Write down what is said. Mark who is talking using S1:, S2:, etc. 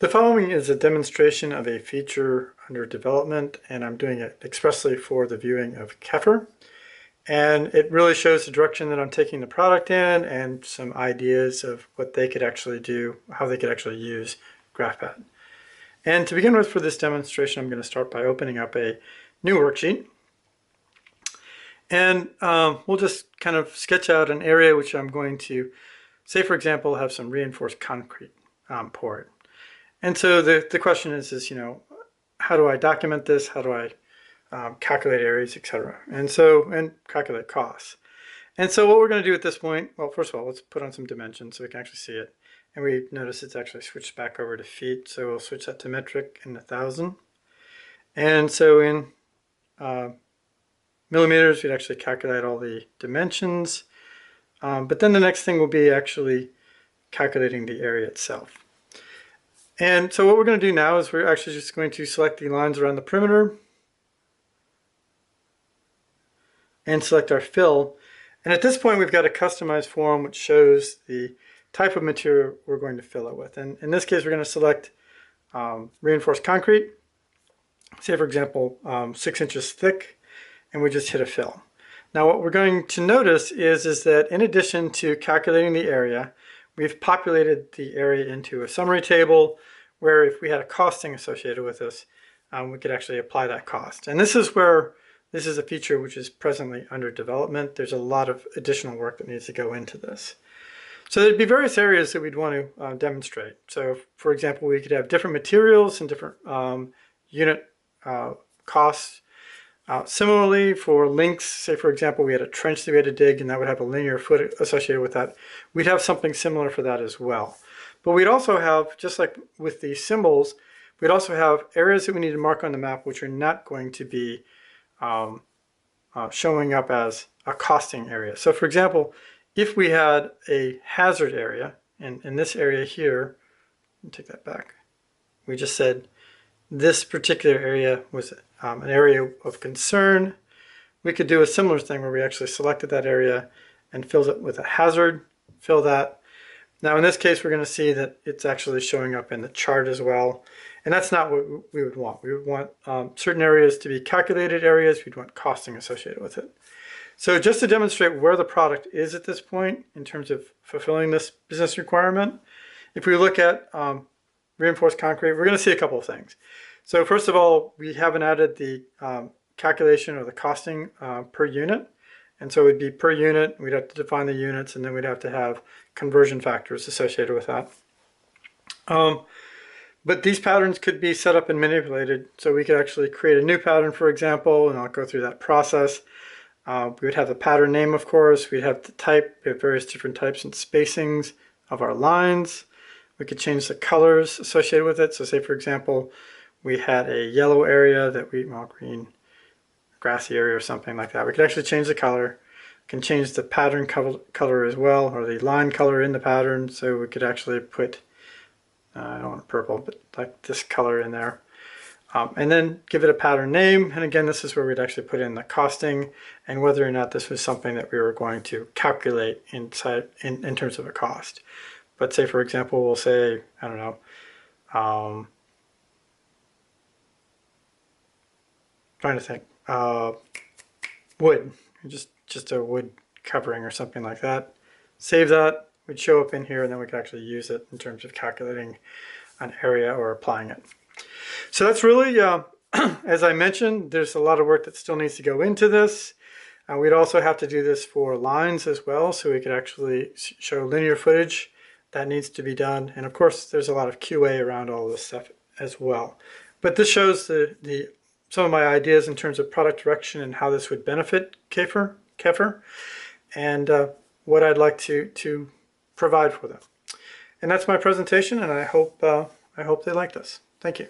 S1: The following is a demonstration of a feature under development, and I'm doing it expressly for the viewing of Kefir. And it really shows the direction that I'm taking the product in and some ideas of what they could actually do, how they could actually use GraphPad. And to begin with for this demonstration, I'm going to start by opening up a new worksheet. And we'll just kind of sketch out an area which I'm going to, say for example, have some reinforced concrete poured. And so the question is, how do I document this? How do I calculate areas, etc. And calculate costs. And so what we're going to do at this point, well, first of all, let's put on some dimensions so we can actually see it. And we notice it's actually switched back over to feet. So we'll switch that to metric and 1,000. And so in millimeters, we'd actually calculate all the dimensions. But then the next thing will be actually calculating the area itself. And so what we're going to do now is we're actually just going to select the lines around the perimeter and select our fill. And at this point, we've got a customized form which shows the type of material we're going to fill it with. And in this case, we're going to select reinforced concrete, say for example, 6 inches thick, and we just hit a fill. Now what we're going to notice is that in addition to calculating the area, we've populated the area into a summary table where if we had a costing associated with this, we could actually apply that cost. And this is where this is a feature which is presently under development. There's a lot of additional work that needs to go into this. So there'd be various areas that we'd want to demonstrate. So for example, we could have different materials and different unit costs. Similarly, for links, say for example, we had a trench that we had to dig and that would have a linear foot associated with that. We'd have something similar for that as well. But we'd also have, just like with the symbols, we'd also have areas that we need to mark on the map which are not going to be showing up as a costing area. So for example, if we had a hazard area, and in this area here, let me take that back, we just said this particular area was an area of concern, we could do a similar thing where we actually selected that area and filled it with a hazard, fill that. Now in this case, we're going to see that it's actually showing up in the chart as well. And that's not what we would want. We would want certain areas to be calculated areas. We'd want costing associated with it. So just to demonstrate where the product is at this point in terms of fulfilling this business requirement, if we look at reinforced concrete, we're going to see a couple of things. So first of all, we haven't added the calculation or the costing per unit. And so it would be per unit. We'd have to define the units, and then we'd have to have conversion factors associated with that. But these patterns could be set up and manipulated. So we could actually create a new pattern, for example, and I'll go through that process. We would have the pattern name, of course. We'd have the type. We have various different types and spacings of our lines. We could change the colors associated with it. So say, for example, we had a yellow area that green, grassy area or something like that. We could actually change the color. We can change the pattern color as well, or the line color in the pattern. So we could actually put, I don't want purple, but like this color in there. And then give it a pattern name. And again, this is where we'd actually put in the costing and whether or not this was something that we were going to calculate inside in terms of a cost. But say, for example, we'll say, I don't know, trying to think, wood, just a wood covering or something like that. Save that, would show up in here, and then we could actually use it in terms of calculating an area or applying it. So that's really, as I mentioned, there's a lot of work that still needs to go into this. We'd also have to do this for lines as well, so we could actually show linear footage. That needs to be done. And of course, there's a lot of QA around all this stuff as well. But this shows some of my ideas in terms of product direction and how this would benefit Kefir, and what I'd like to provide for them. And that's my presentation, and I hope they like this. Thank you.